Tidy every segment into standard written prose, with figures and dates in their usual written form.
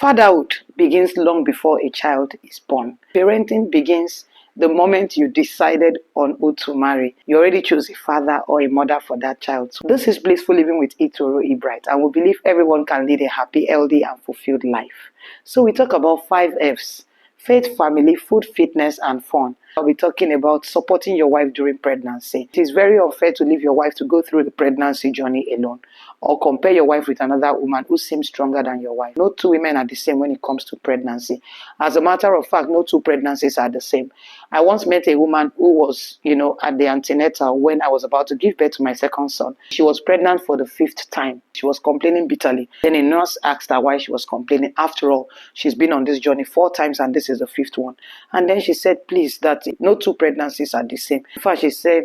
Fatherhood begins long before a child is born. Parenting begins the moment you decided on who to marry. You already chose a father or a mother for that child. So this is Blissful Living with Itoro Ebright, and we believe everyone can lead a happy, healthy, and fulfilled life. So we talk about 5 F's: faith, family, food, fitness, and fun. I'll be talking about supporting your wife during pregnancy. It is very unfair to leave your wife to go through the pregnancy journey alone, or compare your wife with another woman who seems stronger than your wife. No two women are the same when it comes to pregnancy. As a matter of fact, no two pregnancies are the same. I once met a woman who was, at the antenatal when I was about to give birth to my second son. She was pregnant for the 5th time. She was complaining bitterly. Then a nurse asked her why she was complaining. After all, she's been on this journey 4 times and this is the 5th one. And then she said, please, that no two pregnancies are the same. In fact, she said,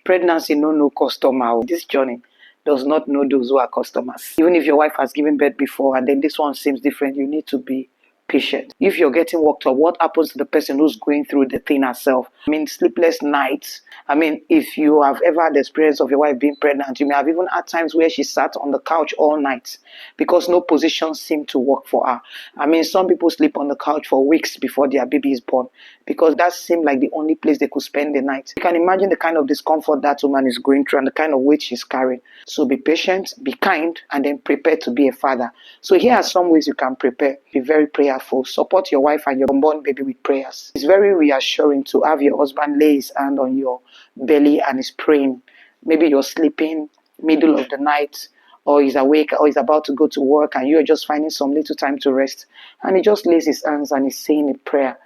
pregnancy no customer. This journey does not know those who are customers. Even if your wife has given birth before and then this one seems different, you need to be patient. If you're getting worked up, what happens to the person who's going through the thing herself? Sleepless nights. If you have ever had the experience of your wife being pregnant, you may have even had times where she sat on the couch all night because no position seemed to work for her. Some people sleep on the couch for weeks before their baby is born because that seemed like the only place they could spend the night. You can imagine the kind of discomfort that woman is going through and the kind of weight she's carrying. So be patient, be kind, and then prepare to be a father. So here are some ways you can prepare. Be very prayerful. Support your wife and your unborn baby with prayers. It's very reassuring to have your husband lay his hand on your belly and is praying. Maybe you're sleeping middle of the night, or he's awake, or he's about to go to work, and you're just finding some little time to rest, and he just lays his hands and is saying a prayer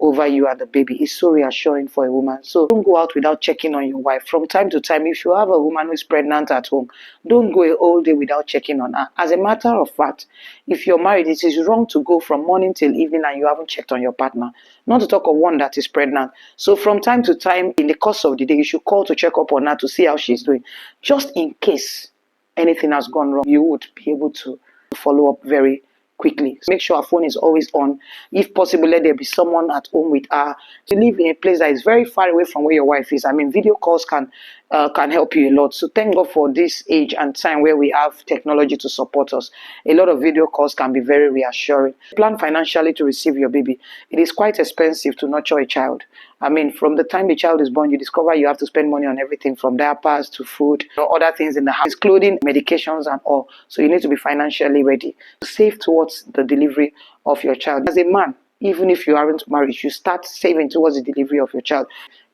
over you and the baby. It's so reassuring for a woman. So don't go out without checking on your wife. From time to time, if you have a woman who is pregnant at home, don't go a whole day without checking on her. As a matter of fact, if you're married, it is wrong to go from morning till evening and you haven't checked on your partner, not to talk of one that is pregnant. So from time to time, in the course of the day, you should call to check up on her to see how she's doing. Just in case anything has gone wrong, you would be able to follow up very quickly. So make sure her phone is always on. If possible, let there be someone at home with her. To live in a place that is very far away from where your wife is. Video calls can help you a lot. So thank God for this age and time where we have technology to support us. A lot of video calls can be very reassuring. Plan financially to receive your baby. It is quite expensive to nurture a child. From the time the child is born, you discover you have to spend money on everything from diapers to food, other things in the house, clothing, medications, and all. So you need to be financially ready. Save towards the delivery of your child. As a man, even if you aren't married, you start saving towards the delivery of your child.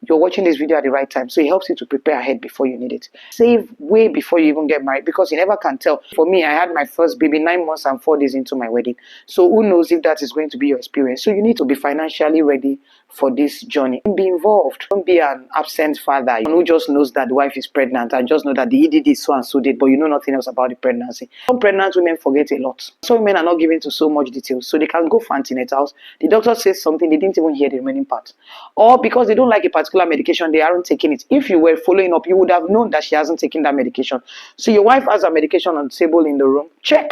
You're watching this video at the right time, so it helps you to prepare ahead before you need it. Save way before you even get married, because you never can tell. For me, I had my first baby 9 months and 4 days into my wedding. So who knows if that is going to be your experience. So you need to be financially ready for this journey. Be involved. Don't be an absent father who just knows that the wife is pregnant and just know that the ED is so and so did, but you know nothing else about the pregnancy. Some pregnant women forget a lot. Some women are not given to so much details, so they can go for antenatals. The doctor says something, they didn't even hear the remaining part. Or because they don't like a particular medication, they aren't taking it. If you were following up, you would have known that she hasn't taken that medication. So your wife has a medication on the table in the room. Check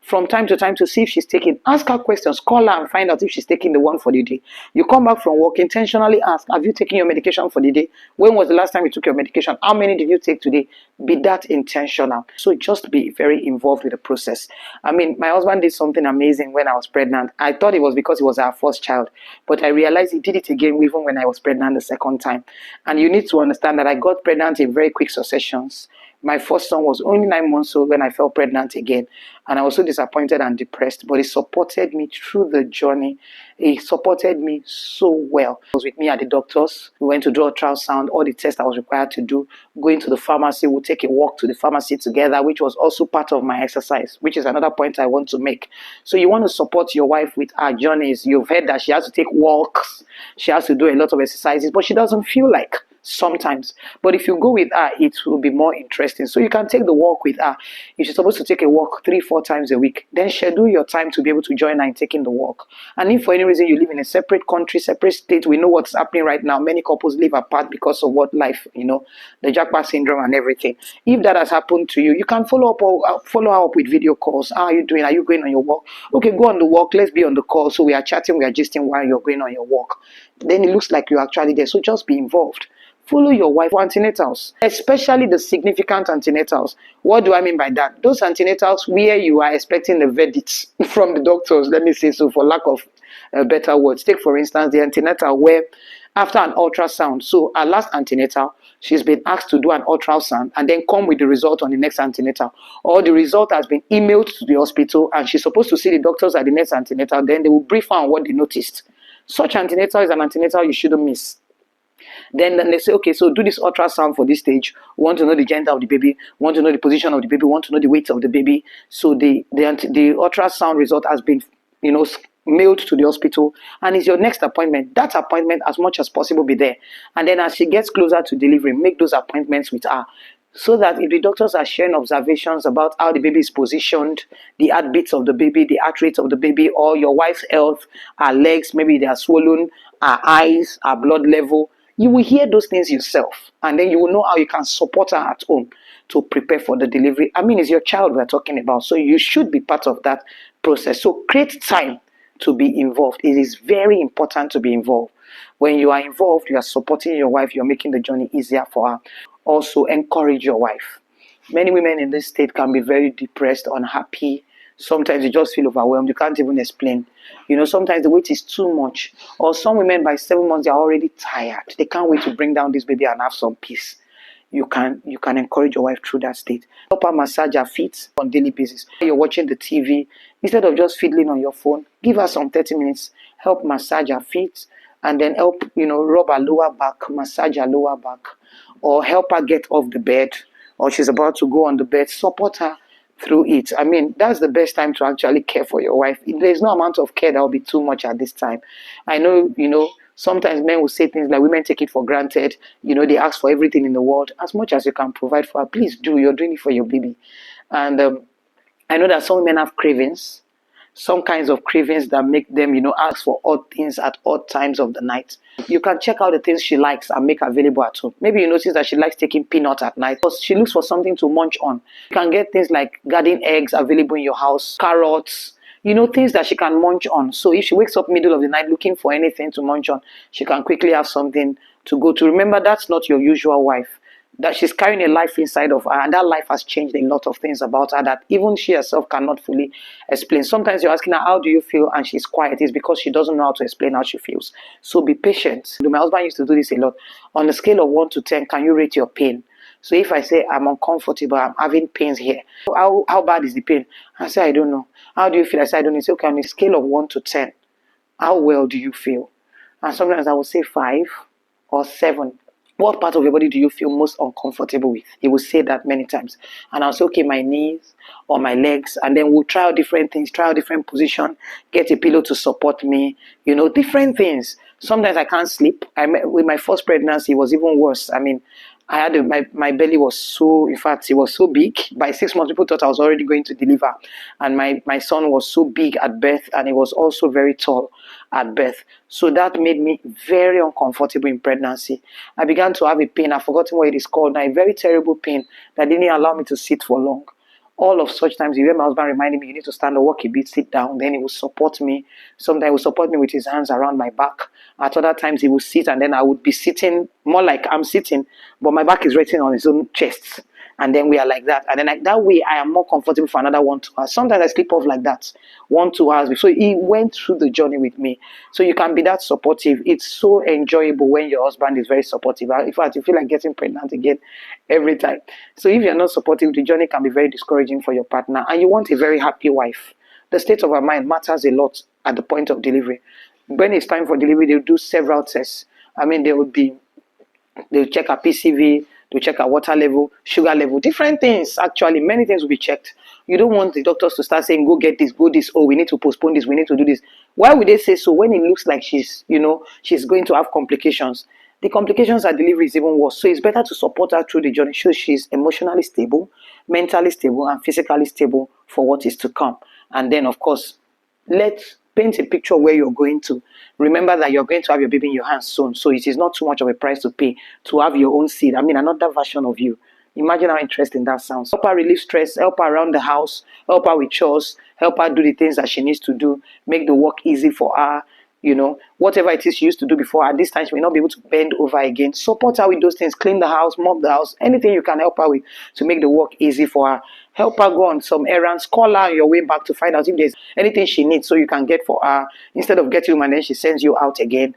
from time to time to see if she's taking. Ask her questions. Call her and find out if she's taking the one for the day. You come back from work, intentionally ask, have you taken your medication for the day? When was the last time you took your medication? How many did you take today? Be that intentional. So just be very involved with the process. My husband did something amazing when I was pregnant. I thought it was because it was our first child, but I realized he did it again even when I was pregnant the second time. And you need to understand that I got pregnant in very quick successions. My first son was only 9 months old when I fell pregnant again. And I was so disappointed and depressed. But he supported me through the journey. He supported me so well. He was with me at the doctor's. We went to do ultrasound, all the tests I was required to do. Going to the pharmacy, we'll take a walk to the pharmacy together, which was also part of my exercise, which is another point I want to make. So you want to support your wife with her journeys. You've heard that she has to take walks. She has to do a lot of exercises, but she doesn't feel like sometimes. But if you go with her, it will be more interesting. So you can take the walk with her. If you're supposed to take a walk 3-4 times a week, then schedule your time to be able to join her in taking the walk. And if for any reason you live in a separate country, separate state, we know what's happening right now. Many couples live apart because of what life, the jackpot syndrome and everything. If that has happened to you, you can follow her up with video calls. How are you doing? Are you going on your walk? Okay, go on the walk. Let's be on the call. So we are chatting, we are gisting while you're going on your walk. Then it looks like you're actually there. So just be involved. Follow your wife for antenatals, especially the significant antenatals. What do I mean by that? Those antenatals where you are expecting the verdicts from the doctors, let me say so for lack of better words. Take, for instance, the antenatal where after an ultrasound, so our last antenatal, she's been asked to do an ultrasound and then come with the result on the next antenatal. Or the result has been emailed to the hospital and she's supposed to see the doctors at the next antenatal. Then they will brief her on what they noticed. Such antenatal is an antenatal you shouldn't miss. Then they say, okay, so do this ultrasound for this stage. We want to know the gender of the baby, we want to know the position of the baby, we want to know the weight of the baby. So the ultrasound result has been, mailed to the hospital and is your next appointment. That appointment, as much as possible, be there. And then as she gets closer to delivery, make those appointments with her. So that if the doctors are sharing observations about how the baby is positioned, the heartbeats of the baby, the heart rate of the baby, or your wife's health, her legs, maybe they are swollen, her eyes, her blood level, you will hear those things yourself. And then you will know how you can support her at home to prepare for the delivery. I mean, it's your child we're talking about. So you should be part of that process. So create time to be involved. It is very important to be involved. When you are involved, you are supporting your wife, you're making the journey easier for her. Also, encourage your wife. Many women in this state can be very depressed, unhappy. Sometimes you just feel overwhelmed. You can't even explain. Sometimes the weight is too much. Or some women by 7 months, they are already tired. They can't wait to bring down this baby and have some peace. You can encourage your wife through that state. Help her massage her feet on a daily basis. You're watching the TV, instead of just fiddling on your phone, give her some 30 minutes. Help massage her feet and then help, rub her lower back, massage her lower back, or help her get off the bed, or she's about to go on the bed. Support her through it. I mean, that's the best time to actually care for your wife. There's no amount of care that will be too much at this time. I know, sometimes men will say things like women take it for granted. They ask for everything in the world. As much as you can provide for her, please do. You're doing it for your baby. And I know that some women have cravings, some kinds of cravings that make them, ask for odd things at odd times of the night. You can check out the things she likes and make available at home. Maybe you notice that she likes taking peanuts at night because she looks for something to munch on. You can get things like garden eggs available in your house, carrots, things that she can munch on. So if she wakes up middle of the night looking for anything to munch on, she can quickly have something to go to. Remember, that's not your usual wife. That she's carrying a life inside of her, and that life has changed a lot of things about her that even she herself cannot fully explain. Sometimes you're asking her, how do you feel? And she's quiet. It's because she doesn't know how to explain how she feels. So be patient. My husband used to do this a lot. On a scale of 1 to 10, can you rate your pain? So if I say I'm uncomfortable, I'm having pains here, how bad is the pain? I say, I don't know. How do you feel? I say, I don't know. He say, okay, on a scale of 1 to 10, how well do you feel? And sometimes I will say 5 or 7. What part of your body do you feel most uncomfortable with? He will say that many times. And I'll say, okay, my knees or my legs. And then we'll try out different things, try out different position, get a pillow to support me, different things. Sometimes I can't sleep. With my first pregnancy, it was even worse. I mean, I had my belly was so, in fact, it was so big. By 6 months, people thought I was already going to deliver. And my son was so big at birth, and he was also very tall at birth. So that made me very uncomfortable in pregnancy. I began to have a pain. I've forgotten what it is called now, a very terrible pain that didn't allow me to sit for long. All of such times, you hear my husband reminding me, you need to stand or walk a bit, sit down. Then he will support me. Sometimes he will support me with his hands around my back. At other times, he will sit, and then I would be sitting more like I'm sitting, but my back is resting on his own chest. And then we are like that. And then that way, I am more comfortable for another 1 2 hours. Sometimes I sleep off like that, 1 2 hours. So he went through the journey with me. So you can be that supportive. It's so enjoyable when your husband is very supportive. In fact, you feel like getting pregnant again every time. So if you're not supportive, the journey can be very discouraging for your partner. And you want a very happy wife. The state of her mind matters a lot at the point of delivery. When it's time for delivery, they'll do several tests. I mean, they'll check her PCV, to check her water level, sugar level, different things. Actually, many things will be checked. You don't want the doctors to start saying, go get this, go this, oh, we need to postpone this, we need to do this. Why would they say so when it looks like she's going to have complications? The complications at delivery is even worse. So it's better to support her through the journey so she's emotionally stable, mentally stable, and physically stable for what is to come. And then, of course, let's paint a picture where you're going to. Remember that you're going to have your baby in your hands soon. So it is not too much of a price to pay to have your own seed. I mean, another version of you. Imagine how interesting that sounds. Help her relieve stress, help her around the house, help her with chores, help her do the things that she needs to do, make the work easy for her. whatever it is she used to do before, at this time she may not be able to bend over again. Support her with those things. Clean the house, mop the house, anything you can help her with to make the work easy for her. Help her go on some errands. Call her on your way back to find out if there's anything she needs so you can get for her, instead of getting home and then she sends you out again.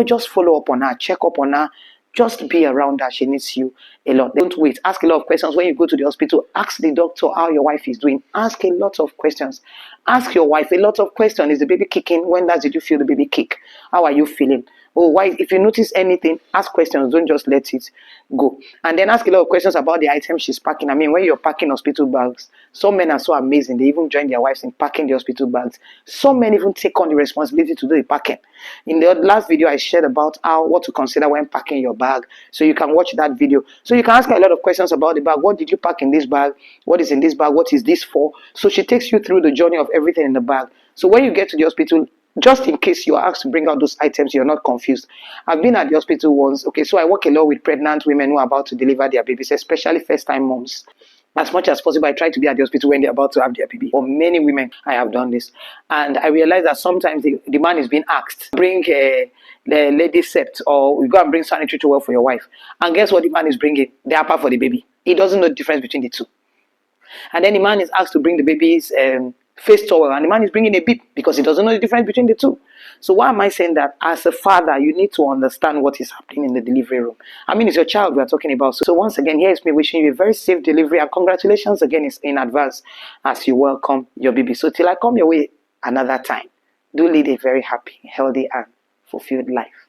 Just follow up on her, check up on her. Just be around her. She needs you a lot. Don't wait. Ask a lot of questions when you go to the hospital. Ask the doctor how your wife is doing. Ask a lot of questions. Ask your wife a lot of questions. Is the baby kicking? When last did you feel the baby kick? How are you feeling? Oh, why? If you notice anything, ask questions. Don't just let it go. And then ask a lot of questions about the items she's packing. I mean, when you're packing hospital bags, some men are so amazing. They even join their wives in packing the hospital bags. Some men even take on the responsibility to do the packing. In the last video, I shared about what to consider when packing your bag. So you can watch that video. So you can ask her a lot of questions about the bag. What did you pack in this bag? What is in this bag? What is this for? So she takes you through the journey of everything in the bag. So when you get to the hospital, just in case you are asked to bring out those items, you're not confused. I've been at the hospital once. Okay, so I work a lot with pregnant women who are about to deliver their babies, especially first-time moms. As much as possible, I try to be at the hospital when they're about to have their baby. For many women, I have done this. And I realize that sometimes the man is being asked, bring the lady sept, or we go and bring sanitary towel for your wife. And guess what the man is bringing? The upper for the baby. He doesn't know the difference between the two. And then the man is asked to bring the baby's face towel, and the man is bringing a bib because he doesn't know the difference between the two. So why am I saying that? As a father, you need to understand what is happening in the delivery room. I mean, it's your child we are talking about. So once again, here is me wishing you a very safe delivery, and congratulations again in advance as you welcome your baby. So till I come your way another time, do lead a very happy, healthy, and fulfilled life.